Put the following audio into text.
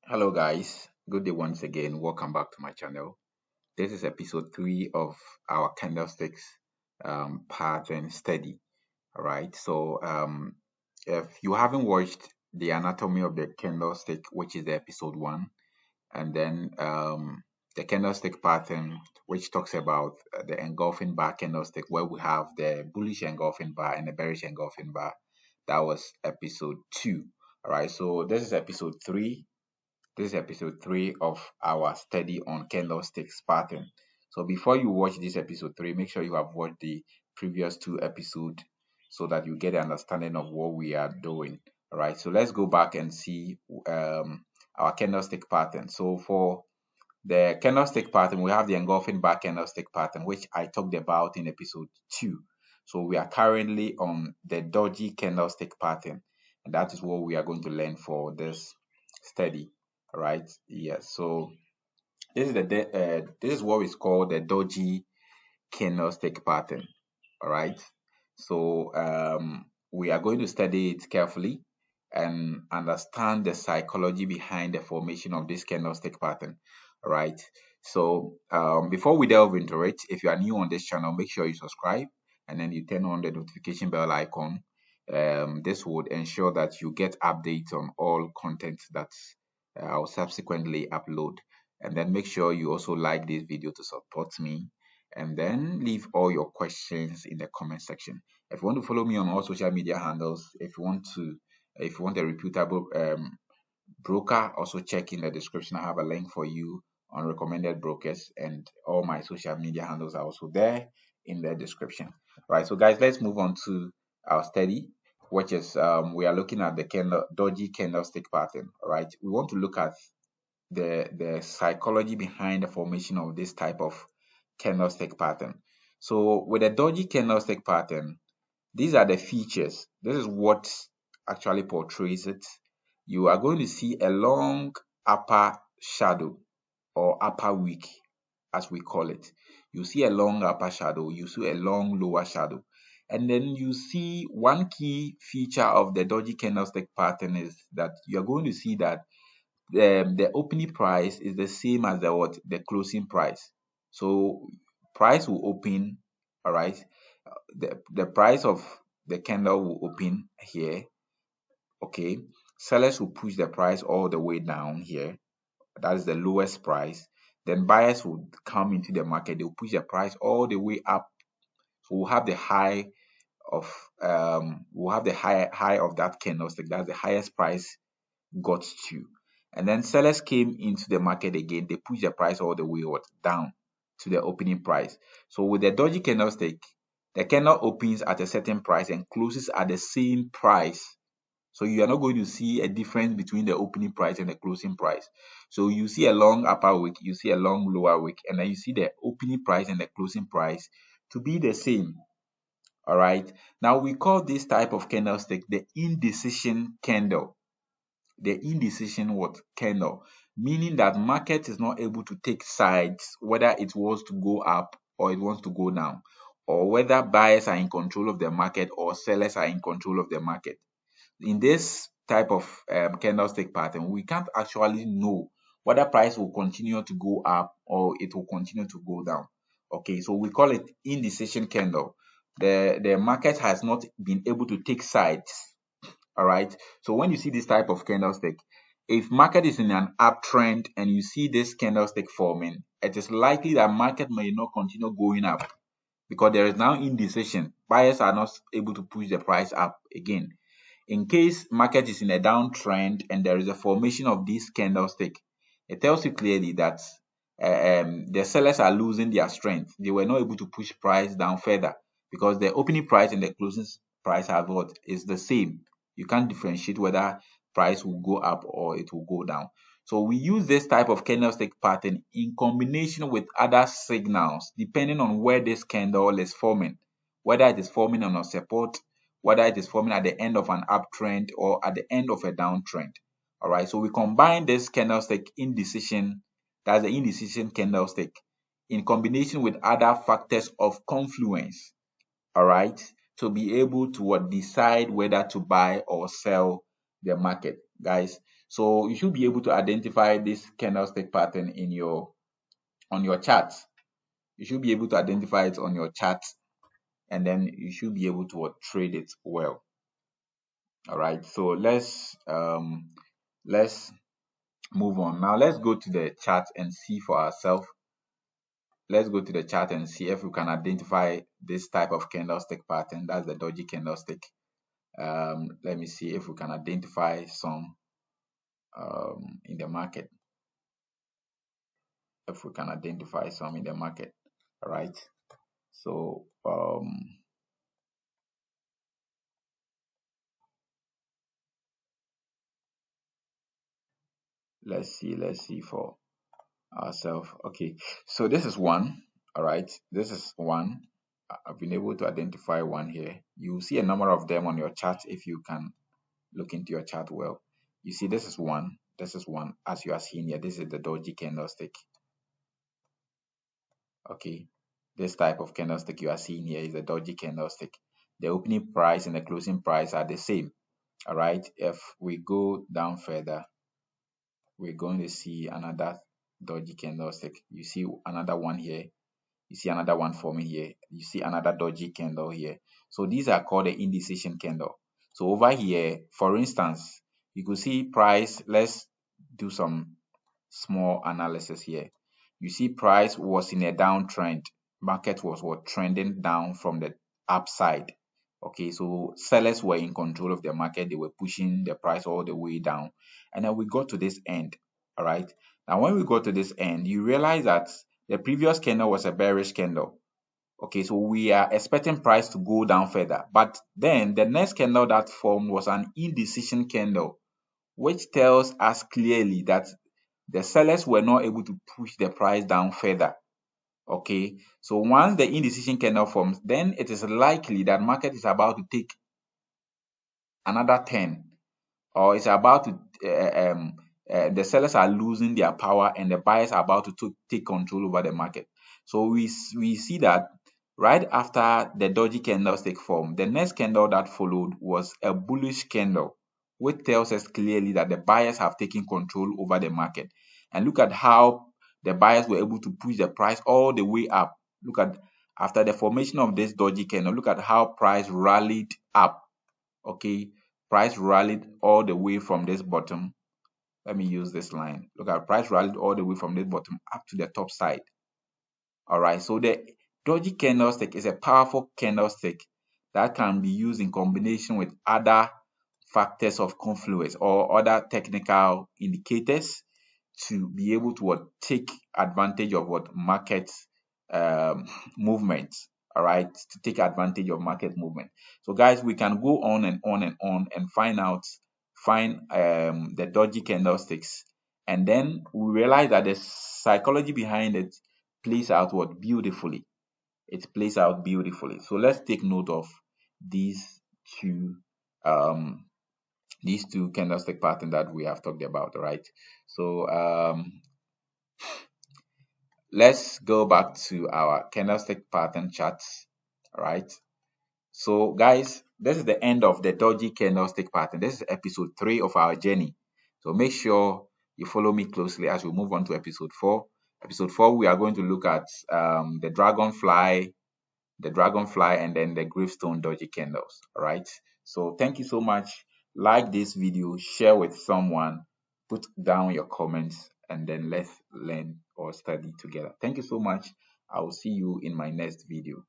Hello guys, good day once again. Welcome back to my channel. This is episode 3 of our candlesticks pattern study. All right, so if you haven't watched the anatomy of the candlestick, which is the episode 1, and then the candlestick pattern, which talks about the engulfing bar candlestick, where we have the bullish engulfing bar and the bearish engulfing bar, that was episode 2. All right, so this is episode 3. This is episode 3 of our study on candlesticks pattern. So before you watch this episode 3, make sure you have watched the previous 2 episodes so that you get an understanding of what we are doing. All right, so let's go back and see our candlestick pattern. So for the candlestick pattern, we have the engulfing bar candlestick pattern, which I talked about in episode 2. So we are currently on the DOJI candlestick pattern, and that is what we are going to learn for this study. All right, yes. So this is what is called the DOJI candlestick pattern. All right. So we are going to study it carefully and understand the psychology behind the formation of this candlestick pattern. All right. So before we delve into it, if you are new on this channel, make sure you subscribe and then you turn on the notification bell icon. This would ensure that you get updates on all content that I'll subsequently upload. And then make sure you also like this video to support me, and then leave all your questions in the comment section. If you want to follow me on all social media handles, if you want a reputable broker, also check in the description. I have a link for you on recommended brokers, and all my social media handles are also there in the description. Right, so guys, let's move on to our study, which is we are looking at the DOJI candlestick pattern. All right, we want to look at the psychology behind the formation of this type of candlestick pattern. So with a DOJI candlestick pattern, these are the features. This is what actually portrays it. You are going to see a long upper shadow or upper wick, as we call it. You see a long upper shadow, you see a long lower shadow. And then you see one key feature of the DOJI candlestick pattern is that you're going to see that the opening price is the same as the closing price. So price will open, all right. The price of the candle will open here, okay. Sellers will push the price all the way down here. That is the lowest price. Then buyers will come into the market. They will push the price all the way up. So we'll have the high of high of that candlestick. That's the highest price got to. And then sellers came into the market again. They pushed the price all the way down to the opening price. So with the DOJI candlestick, the candle opens at a certain price and closes at the same price. So you are not going to see a difference between the opening price and the closing price. So you see a long upper wick, you see a long lower wick, and then you see the opening price and the closing price to be the same. All right. Now we call this type of candlestick the indecision candle. The indecision candle, meaning that market is not able to take sides whether it wants to go up or it wants to go down, or whether buyers are in control of the market or sellers are in control of the market. In this type of candlestick pattern, we can't actually know whether price will continue to go up or it will continue to go down. Okay, so we call it indecision candle. The market has not been able to take sides. All right, so when you see this type of candlestick, if market is in an uptrend and you see this candlestick forming, it is likely that market may not continue going up because there is now indecision. Buyers are not able to push the price up again. In case market is in a downtrend and there is a formation of this candlestick, it tells you clearly that the sellers are losing their strength. They were not able to push price down further because the opening price and the closing price is the same. You can't differentiate whether price will go up or it will go down. So we use this type of candlestick pattern in combination with other signals depending on where this candle is forming, whether it is forming on a support, whether it is forming at the end of an uptrend or at the end of a downtrend. All right, so we combine this candlestick indecision, that's the indecision candlestick, in combination with other factors of confluence, all right, to be able to decide whether to buy or sell the market, guys. So you should be able to identify this candlestick pattern in your on your charts. You should be able to identify it on your chart, and then you should be able to trade it well. All right, so let's move on. Now let's go to the chart and see for ourselves. Let's go to the chart and see if we can identify this type of candlestick pattern. That's the doji candlestick. Let me see if we can identify some in the market. If we can identify some in the market. All right, so let's see for ourselves. Okay, so this is one. All right, this is one. I've been able to identify one here. You see a number of them on your chart if you can look into your chart well. You see this is one. This is one. As you are seeing here, this is the doji candlestick. Okay, this type of candlestick you are seeing here is a doji candlestick. The opening price and the closing price are the same. All right, if we go down further, we're going to see another doji candlestick. You see another one here. You see another one forming here. You see another doji candle here. So these are called the indecision candle. So over here, for instance, you could see price. Let's do some small analysis here. You see price was in a downtrend. Market was trending down from the upside. Okay, so sellers were in control of the market. They were pushing the price all the way down. And then we got to this end. All right. Now, when we got to this end, you realize that the previous candle was a bearish candle. Okay, so we are expecting price to go down further. But then the next candle that formed was an indecision candle, which tells us clearly that the sellers were not able to push the price down further. Okay, so once the indecision candle forms, then it is likely that market is about to take another 10, or it's about to the sellers are losing their power and the buyers are about to take control over the market. So we see that right after the doji candlestick form, the next candle that followed was a bullish candle, which tells us clearly that the buyers have taken control over the market. And look at how the buyers were able to push the price all the way up. Look at after the formation of this doji candle, look at how price rallied up. Okay, price rallied all the way from this bottom. Let me use this line. Look at price rallied all the way from this bottom up to the top side. All right, so the doji candlestick is a powerful candlestick that can be used in combination with other factors of confluence or other technical indicators to be able to take advantage of what market movements. All right, to take advantage of market movement. So guys, we can go on and on and on and find the doji candlesticks, and then we realize that the psychology behind it plays out beautifully. It plays out beautifully. So let's take note of these two um candlestick pattern that we have talked about. Right, so let's go back to our candlestick pattern charts. All right, so guys, this is the end of the doji candlestick pattern. This is episode 3 of our journey, so make sure you follow me closely as we move on to episode 4. Episode 4, we are going to look at the dragonfly, and then the gravestone doji candles. All right, so thank you so much. Like this video, share with someone, put down your comments, and then let's learn or study together. Thank you so much. I will see you in my next video.